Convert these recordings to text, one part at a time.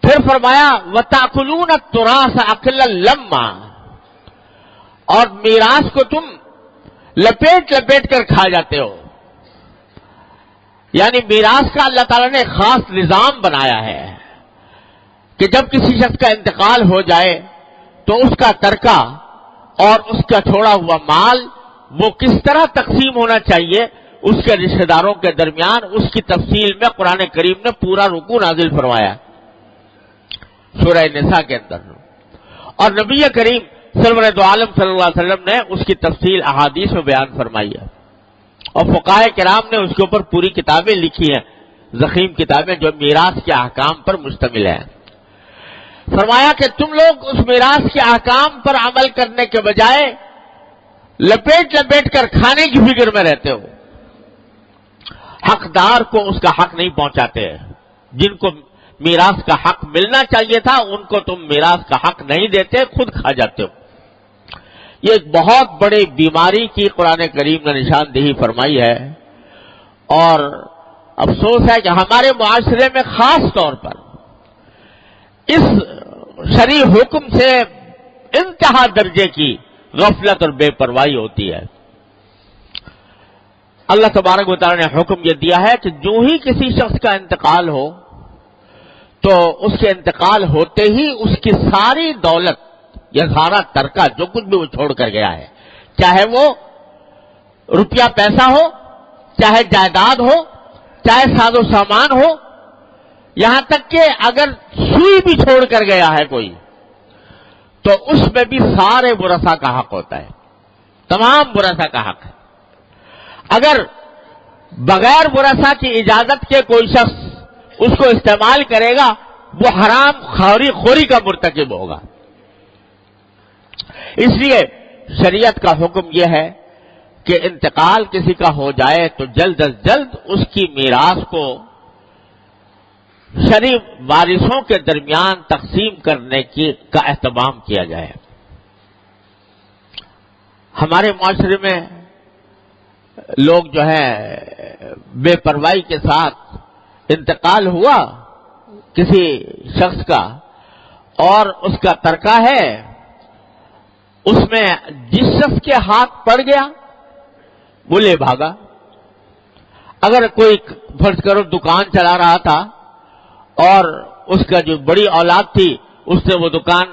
پھر فرمایا وَتَأْكُلُونَ التُّرَاثَ أَكْلًا لَمًّا، اور میراث کو تم لپیٹ لپیٹ کر کھا جاتے ہو. یعنی میراث کا اللہ تعالیٰ نے خاص نظام بنایا ہے کہ جب کسی شخص کا انتقال ہو جائے تو اس کا ترکہ اور اس کا چھوڑا ہوا مال وہ کس طرح تقسیم ہونا چاہیے اس کے رشتہ داروں کے درمیان، اس کی تفصیل میں قرآن کریم نے پورا رکوع نازل فرمایا سورہ نساء کے اندر، اور نبی کریم سرور دو عالم صلی اللہ علیہ وسلم نے اس کی تفصیل احادیث میں بیان فرمائی ہے، اور فقہاء کرام نے اس کے اوپر پوری کتابیں لکھی ہیں، ضخیم کتابیں جو میراث کے احکام پر مشتمل ہیں. فرمایا کہ تم لوگ اس میراث کے احکام پر عمل کرنے کے بجائے لپیٹ لپیٹ کر کھانے کی فکر میں رہتے ہو، حقدار کو اس کا حق نہیں پہنچاتے، جن کو میراث کا حق ملنا چاہیے تھا ان کو تم میراث کا حق نہیں دیتے، خود کھا جاتے ہو. یہ ایک بہت بڑی بیماری کی قرآن کریم نے نشاندہی فرمائی ہے، اور افسوس ہے کہ ہمارے معاشرے میں خاص طور پر اس شرعی حکم سے انتہا درجے کی غفلت اور بے پرواہی ہوتی ہے. اللہ تبارک و تعالی نے حکم یہ دیا ہے کہ جو ہی کسی شخص کا انتقال ہو تو اس کے انتقال ہوتے ہی اس کی ساری دولت یا سارا ترکہ جو کچھ بھی وہ چھوڑ کر گیا ہے، چاہے وہ روپیہ پیسہ ہو، چاہے جائیداد ہو، چاہے ساز و سامان ہو، یہاں تک کہ اگر سوئی بھی چھوڑ کر گیا ہے کوئی تو اس میں بھی سارے ورثاء کا حق ہوتا ہے، تمام ورثاء کا حق ہے. اگر بغیر ورثاء کی اجازت کے کوئی شخص اس کو استعمال کرے گا وہ حرام خوری کا مرتکب ہوگا. اس لیے شریعت کا حکم یہ ہے کہ انتقال کسی کا ہو جائے تو جلد از جلد اس کی میراث کو شرعی وارثوں کے درمیان تقسیم کرنے کا اہتمام کیا جائے. ہمارے معاشرے میں لوگ جو ہے بے پرواہی کے ساتھ انتقال ہوا کسی شخص کا اور اس کا ترکہ ہے، اس میں جس شخص کے ہاتھ پڑ گیا وہ لے بھاگا. اگر کوئی فرض کرو دکان چلا رہا تھا اور اس کا جو بڑی اولاد تھی اس نے وہ دکان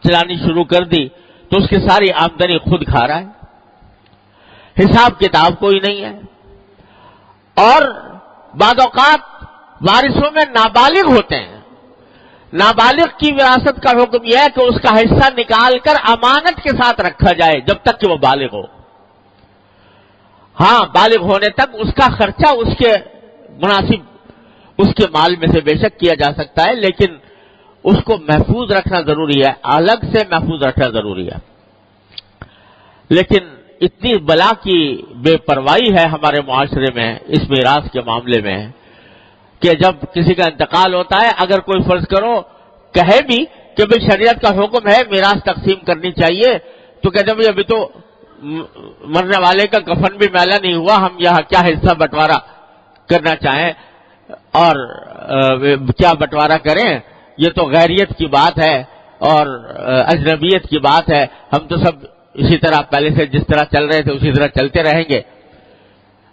چلانی شروع کر دی تو اس کی ساری آمدنی خود کھا رہا ہے، حساب کتاب کوئی نہیں ہے. اور بعض اوقات وارثوں میں نابالغ ہوتے ہیں، نابالغ کی وراثت کا حکم یہ ہے کہ اس کا حصہ نکال کر امانت کے ساتھ رکھا جائے جب تک کہ وہ بالغ ہو. ہاں بالغ ہونے تک اس کا خرچہ اس کے مناسب اس کے مال میں سے بے شک کیا جا سکتا ہے، لیکن اس کو محفوظ رکھنا ضروری ہے، الگ سے محفوظ رکھنا ضروری ہے. لیکن اتنی بلا کی بے پرواہی ہے ہمارے معاشرے میں اس میراث کے معاملے میں کہ جب کسی کا انتقال ہوتا ہے اگر کوئی فرض کرو کہے بھی کہ بھئی شریعت کا حکم ہے میراث تقسیم کرنی چاہیے تو کہتے ہیں ابھی تو مرنے والے کا کفن بھی میلا نہیں ہوا، ہم یہاں کیا حصہ بٹوارا کرنا چاہیں اور کیا بٹوارا کریں، یہ تو غیریت کی بات ہے اور اجنبیت کی بات ہے، ہم تو سب اسی طرح پہلے سے جس طرح چل رہے تھے اسی طرح چلتے رہیں گے.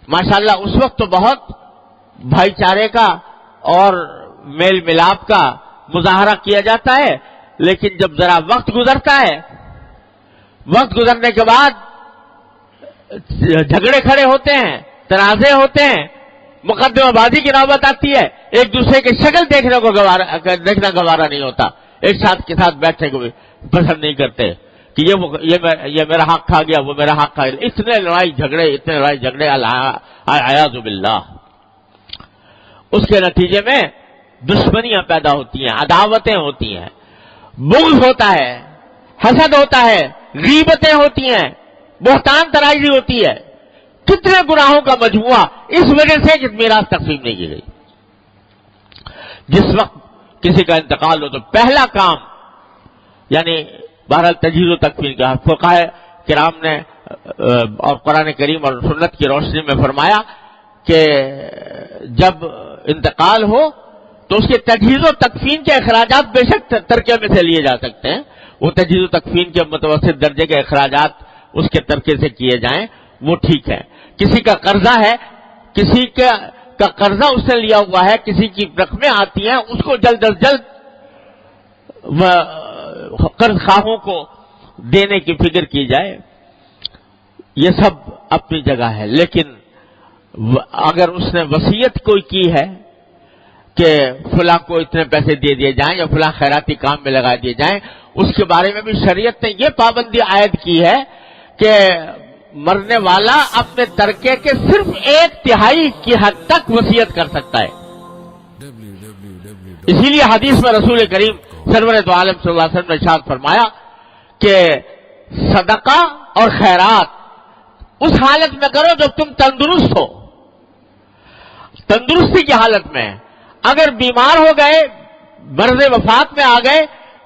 ماشاءاللہ اس وقت تو بہت بھائی چارے کا اور میل ملاپ کا مظاہرہ کیا جاتا ہے، لیکن جب ذرا وقت گزرتا ہے، وقت گزرنے کے بعد جھگڑے کھڑے ہوتے ہیں، تنازع ہوتے ہیں، مقدمہ بازی کی نوبت آتی ہے، ایک دوسرے کی شکل دیکھنا گوارا نہیں ہوتا، ایک ساتھ کے ساتھ بیٹھنے کو بھی پسند نہیں کرتے کہ یہ میرا حق کھا گیا، وہ میرا حق کھا گیا. اتنے لڑائی جھگڑے اعوذ باللہ. اس کے نتیجے میں دشمنیاں پیدا ہوتی ہیں، عداوتیں ہوتی ہیں، بغض ہوتا ہے، حسد ہوتا ہے، غیبتیں ہوتی ہیں، بہتان تراشی ہوتی ہے. کتنے گناہوں کا مجموعہ اس وجہ سے کہ میراث تقسیم نہیں کی گئی. جس وقت کسی کا انتقال ہو تو پہلا کام یعنی بہرحال تجہیز و تکفین کا فقہاء کرام نے اور قرآن کریم اور سنت کی روشنی میں فرمایا کہ جب انتقال ہو تو اس کے تجہیز و تکفین کے اخراجات بے شک ترکے میں سے لیے جا سکتے ہیں. وہ تجہیز و تکفین کے متوسط درجے کے اخراجات اس کے ترکے سے کیے جائیں وہ ٹھیک ہے. کسی کا قرضہ ہے, کسی کا قرضہ اس نے لیا ہوا ہے, کسی کی رقمیں آتی ہیں, اس کو جلد از جلد قرض خواہوں کو دینے کی فکر کی جائے. یہ سب اپنی جگہ ہے. لیکن اگر اس نے وصیت کوئی کی ہے کہ فلاں کو اتنے پیسے دے دیے جائیں یا فلاں خیراتی کام میں لگا دیے جائیں, اس کے بارے میں بھی شریعت نے یہ پابندی عائد کی ہے کہ مرنے والا اپنے ترکے کے صرف 1/3 کی حد تک وصیت کر سکتا ہے. اسی لیے حدیث میں رسول کریم سرور دو عالم صلی اللہ علیہ وسلم نے ارشاد فرمایا کہ صدقہ اور خیرات اس حالت میں کرو جب تم تندرست ہو. تندرستی کی حالت میں اگر بیمار ہو گئے, مرض وفات میں آ گئے,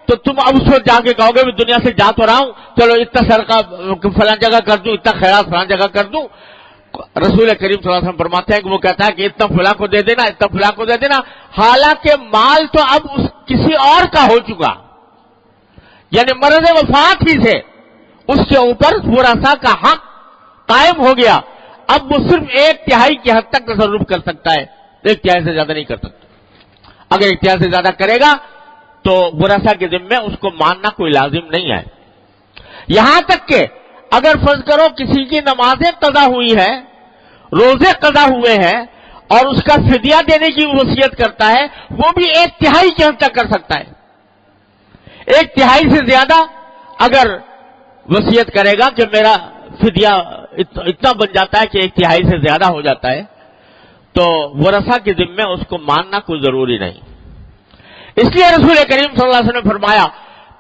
تو تم اب اس وقت جا کے کہو گے دنیا سے جا تو رہا ہوں, چلو اتنا صدقہ فلاں جگہ کر دوں, اتنا خیرات فلاں جگہ کر دوں. رسول کریم صلی اللہ علیہ وسلم فرماتے ہیں کہ وہ کہتا ہے کہ اتنا فلاں کو دے دینا, اتنا فلاں کو دے دینا, حالانکہ مال تو اب کسی اور کا ہو چکا, یعنی مرض وفات ہی سے اس کے اوپر ورثہ کا حق قائم ہو گیا. اب وہ صرف 1/3 کی حد تک تصرف کر سکتا ہے, 1/3 سے زیادہ نہیں کر سکتا. اگر 1/3 سے زیادہ کرے گا تو ورثہ کے ذمے اس کو ماننا کوئی لازم نہیں ہے. یہاں تک کہ اگر فرض کرو کسی کی نمازیں قضا ہوئی ہے, روزے قضا ہوئے ہیں, اور اس کا فدیہ دینے کی وصیت کرتا ہے, وہ بھی 1/3 کی حد تک کر سکتا ہے. 1/3 سے زیادہ اگر وصیت کرے گا کہ میرا فدیہ اتنا بن جاتا ہے کہ 1/3 سے زیادہ ہو جاتا ہے, تو ورثہ کے ذمے اس کو ماننا کوئی ضروری نہیں. اس لیے رسول کریم صلی اللہ علیہ وسلم نے فرمایا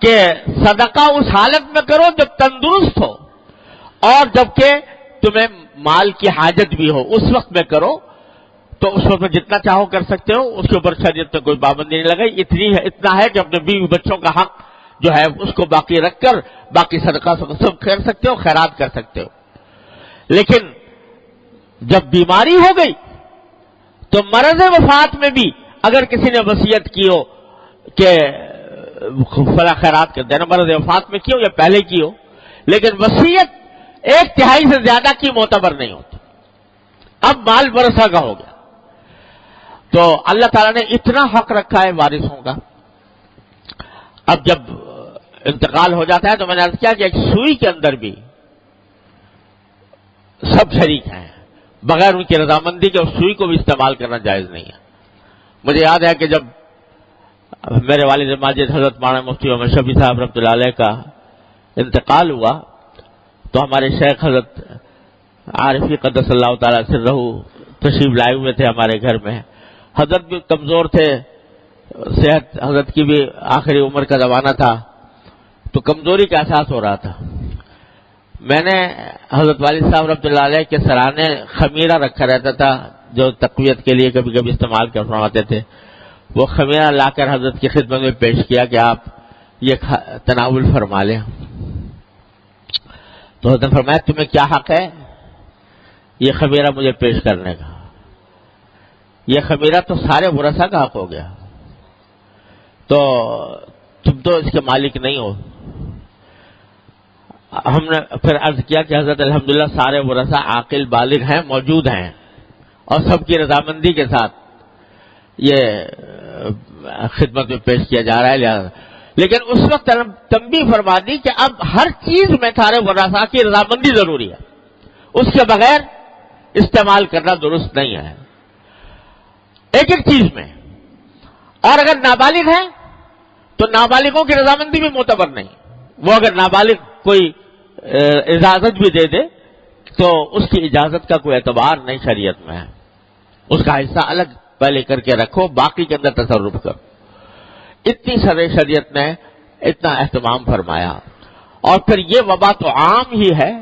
کہ صدقہ اس حالت میں کرو جب تندرست ہو, اور جبکہ تمہیں مال کی حاجت بھی ہو, اس وقت میں کرو. تو اس وقت میں جتنا چاہو کر سکتے ہو, اس کے اوپر شریعت نے کوئی پابندی نہیں لگائی. اتنا ہے کہ اپنے بیوی بچوں کا حق جو ہے اس کو باقی رکھ کر باقی صدقہ سب کر سکتے ہو, خیرات کر سکتے ہو. لیکن جب بیماری ہو گئی تو مرض وفات میں بھی اگر کسی نے وصیت کی ہو کہ فلاں خیرات کر دینا, مرض وفات میں کی ہو یا پہلے کی ہو, لیکن وصیت 1/3 سے زیادہ کی معتبر نہیں ہوتی. اب مال ورثہ کا ہو گیا, تو اللہ تعالیٰ نے اتنا حق رکھا ہے وارثوں کا. اب جب انتقال ہو جاتا ہے تو میں نے عرض کیا کہ ایک سوئی کے اندر بھی سب شریک ہیں, بغیر ان کی رضامندی کے اس سوئی کو بھی استعمال کرنا جائز نہیں ہے. مجھے یاد ہے کہ جب میرے والد ماجد حضرت مولانا مفتی محمد شفیع صاحب رحمۃ اللہ علیہ کا انتقال ہوا, تو ہمارے شیخ حضرت عارفی قدس اللہ تعالیٰ سرہ تشریف لائے ہوئے تھے ہمارے گھر میں. حضرت بھی کمزور تھے, صحت حضرت کی بھی آخری عمر کا زمانہ تھا, تو کمزوری کا احساس ہو رہا تھا. میں نے حضرت والد صاحب رحمۃ اللہ علیہ کے سرانے خمیرہ رکھا رہتا تھا جو تقویت کے لیے کبھی کبھی استعمال کر فرماتے تھے. وہ خمیرہ لا کر حضرت کی خدمت میں پیش کیا کہ آپ یہ تناول فرما لیں. تو حضرت نے فرمایا تمہیں کیا حق ہے یہ خمیرہ مجھے پیش کرنے کا؟ یہ خمیرہ تو سارے ورثہ کا حق ہو گیا, تو تم تو اس کے مالک نہیں ہو. ہم نے پھر عرض کیا کہ حضرت الحمدللہ سارے ورثہ عاقل بالغ ہیں, موجود ہیں, اور سب کی رضامندی کے ساتھ یہ خدمت میں پیش کیا جا رہا ہے. لیکن اس وقت تنبیہ فرما دی کہ اب ہر چیز میں سارے ورثہ کی رضامندی ضروری ہے, اس کے بغیر استعمال کرنا درست نہیں ہے ایک ایک چیز میں. اور اگر نابالغ ہیں تو نابالغوں کی رضامندی بھی معتبر نہیں. وہ اگر نابالغ کوئی اجازت بھی دے دے تو اس کی اجازت کا کوئی اعتبار نہیں شریعت میں ہے. اس کا حصہ الگ پہلے کر کے رکھو, باقی کے اندر تصرف کرو. اتنی سارے شریعت نے اتنا اہتمام فرمایا. اور پھر یہ وبا تو عام ہی ہے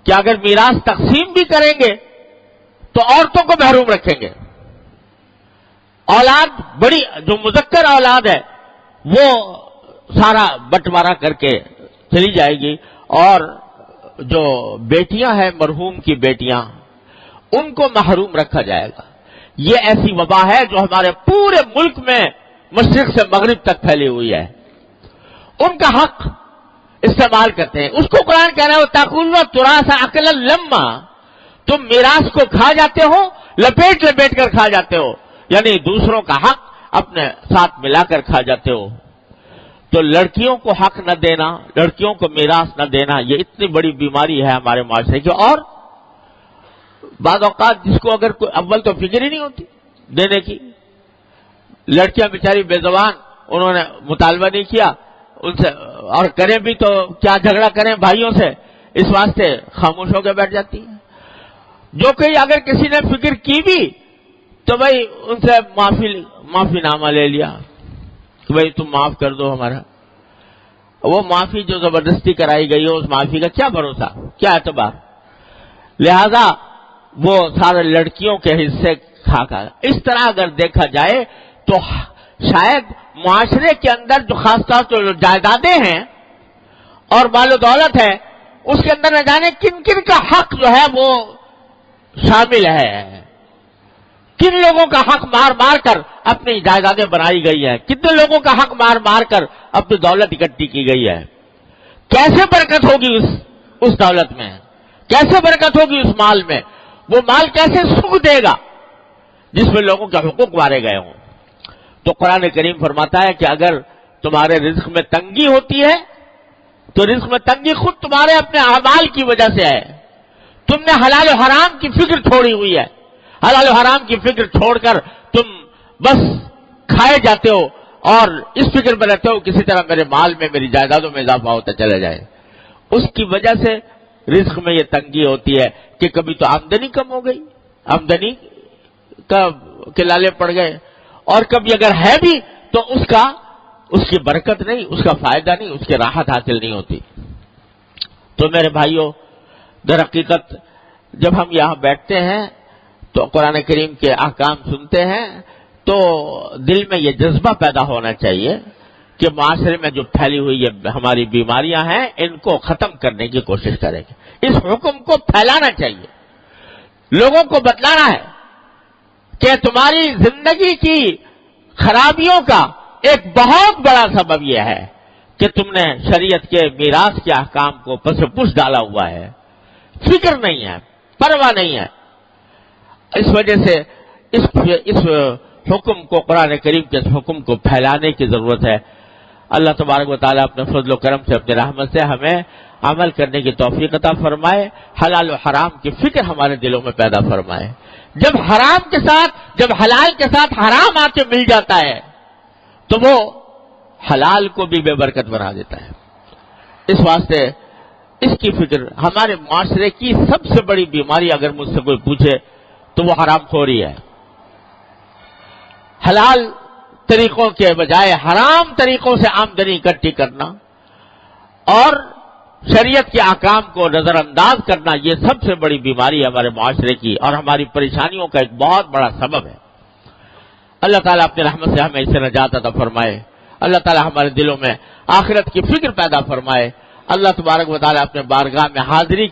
کہ اگر میراث تقسیم بھی کریں گے تو عورتوں کو محروم رکھیں گے. اولاد بڑی جو مذکر اولاد ہے وہ سارا بٹوارا کر کے چلی جائے گی, اور جو بیٹیاں ہیں مرحوم کی بیٹیاں ان کو محروم رکھا جائے گا. یہ ایسی وبا ہے جو ہمارے پورے ملک میں مشرق سے مغرب تک پھیلی ہوئی ہے. ان کا حق استعمال کرتے ہیں. اس کو قرآن کہہ رہا ہے تاکلون التراث اکلا لما، تم میراث کو کھا جاتے ہو، لپیٹ لپیٹ کر کھا جاتے ہو، یعنی دوسروں کا حق اپنے ساتھ ملا کر کھا جاتے ہو. تو لڑکیوں کو حق نہ دینا، لڑکیوں کو میراث نہ دینا، یہ اتنی بڑی بیماری ہے ہمارے معاشرے کی. اور بعض اوقات جس کو اگر کوئی اول تو فکر ہی نہیں ہوتی دینے کی، لڑکیاں بیچاری بے زبان، انہوں نے مطالبہ نہیں کیا ان سے، اور کریں بھی تو کیا جھگڑا کریں بھائیوں سے، اس واسطے خاموش ہو کے بیٹھ جاتی ہیں. جو کہ اگر کسی نے فکر کی بھی تو بھائی ان سے معافی نامہ لے لیا کہ بھائی تم معاف کر دو ہمارا. وہ معافی جو زبردستی کرائی گئی ہے اس معافی کا کیا بھروسہ، کیا اعتبار. لہذا وہ سارے لڑکیوں کے حصے کھا کھا. اس طرح اگر دیکھا جائے تو شاید معاشرے کے اندر جو خاص طور سے جو جائیدادیں ہیں اور مال و دولت ہے، اس کے اندر نہ جانے کن کن کا حق جو ہے وہ شامل ہے. کن لوگوں کا حق مار مار کر اپنی جائیدادیں بنائی گئی ہیں، کتنے لوگوں کا حق مار مار کر اپنی دولت اکٹھی کی گئی ہے. کیسے برکت ہوگی اس دولت میں، کیسے برکت ہوگی اس مال میں، وہ مال کیسے سکھ دے گا جس میں لوگوں کے حقوق مارے گئے ہوں. تو قرآن کریم فرماتا ہے کہ اگر تمہارے رزق میں تنگی ہوتی ہے تو رزق میں تنگی خود تمہارے اپنے اعمال کی وجہ سے ہے. تم نے حلال و حرام کی فکر چھوڑی ہوئی ہے، حلال و حرام کی فکر چھوڑ کر تم بس کھائے جاتے ہو اور اس فکر میں رہتے ہو کسی طرح میرے مال میں، میری جائیدادوں میں اضافہ ہوتا چلا جائے. اس کی وجہ سے رزق میں یہ تنگی ہوتی ہے کہ کبھی تو آمدنی کم ہو گئی، آمدنی کے لالے پڑ گئے، اور کبھی اگر ہے بھی تو اس کی برکت نہیں، اس کا فائدہ نہیں، اس کی راحت حاصل نہیں ہوتی. تو میرے بھائیوں، در حقیقت جب ہم یہاں بیٹھتے ہیں تو قرآن کریم کے احکام سنتے ہیں تو دل میں یہ جذبہ پیدا ہونا چاہیے کہ معاشرے میں جو پھیلی ہوئی یہ ہماری بیماریاں ہیں ان کو ختم کرنے کی کوشش کریں گے. اس حکم کو پھیلانا چاہیے، لوگوں کو بتلانا ہے کہ تمہاری زندگی کی خرابیوں کا ایک بہت بڑا سبب یہ ہے کہ تم نے شریعت کے میراث کے احکام کو پس پش ڈالا ہوا ہے، فکر نہیں ہے، پرواہ نہیں ہے. اس وجہ سے اس حکم کو، قرآن کریم کے اس حکم کو پھیلانے کی ضرورت ہے. اللہ تبارک و تعالیٰ اپنے فضل و کرم سے، اپنی رحمت سے ہمیں عمل کرنے کی توفیق عطا فرمائے، حلال و حرام کی فکر ہمارے دلوں میں پیدا فرمائے. جب حلال کے ساتھ حرام آ کے مل جاتا ہے تو وہ حلال کو بھی بے برکت بنا دیتا ہے. اس واسطے اس کی فکر، ہمارے معاشرے کی سب سے بڑی بیماری اگر مجھ سے کوئی پوچھے تو وہ حرام خوری ہے. حلال طریقوں کے بجائے حرام طریقوں سے آمدنی اکٹھی کرنا اور شریعت کے احکام کو نظر انداز کرنا، یہ سب سے بڑی بیماری ہے ہمارے معاشرے کی اور ہماری پریشانیوں کا ایک بہت بڑا سبب ہے. اللہ تعالیٰ اپنی رحمت سے ہمیں اس سے نجات عطا فرمائے. اللہ تعالیٰ ہمارے دلوں میں آخرت کی فکر پیدا فرمائے. اللہ تبارک و تعالیٰ اپنے بارگاہ میں حاضری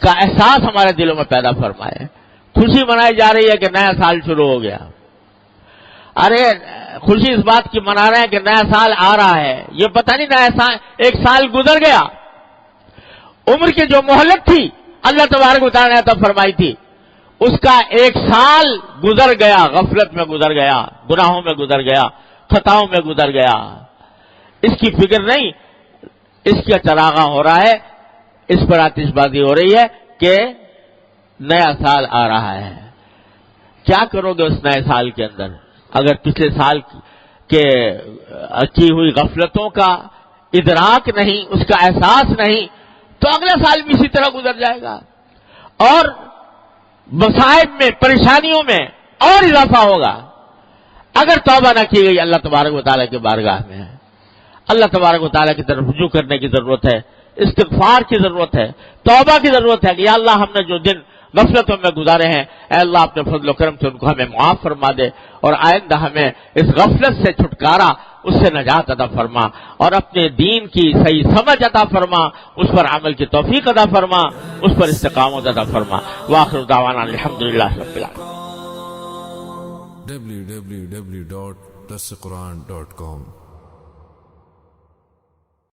کا احساس ہمارے دلوں میں پیدا فرمائے. خوشی منائی جا رہی ہے کہ نیا سال شروع ہو گیا. ارے خوشی اس بات کی منا رہے ہیں کہ نیا سال آ رہا ہے، یہ پتہ نہیں نیا سال، ایک سال گزر گیا. عمر کی جو مہلت تھی اللہ تبارک و تعالیٰ نے عطا فرمائی تھی، اس کا ایک سال گزر گیا، غفلت میں گزر گیا، گناہوں میں گزر گیا، خطاؤں میں گزر گیا. اس کی فکر نہیں، اس کا چراغاں ہو رہا ہے، اس پر آتش بازی ہو رہی ہے کہ نیا سال آ رہا ہے. کیا کرو گے اس نئے سال کے اندر اگر پچھلے سال کی ہوئی غفلتوں کا ادراک نہیں، اس کا احساس نہیں، تو اگلا سال بھی اسی طرح گزر جائے گا اور مصائب میں، پریشانیوں میں اور اضافہ ہوگا. اگر توبہ نہ کی گئی اللہ تبارک و تعالیٰ کے بارگاہ میں ہے، اللہ تبارک و تعالیٰ کی طرف رجوع کرنے کی ضرورت ہے، استغفار کی ضرورت ہے، توبہ کی ضرورت ہے کہ یا اللہ ہم نے جو دن غفلتوں میں گزارے ہیں، اے اللہ اپنے فضل و کرم سے ان کو ہمیں معاف فرما دے اور آئندہ ہمیں اس غفلت سے چھٹکارا، اس سے نجات عطا فرما اور اپنے دین کی صحیح سمجھ عطا فرما، اس پر عمل کی توفیق عطا فرما، اس پر استقامت عطا فرما. وآخر دعوانا الحمدللہ رب العالمین. www.dasquran.com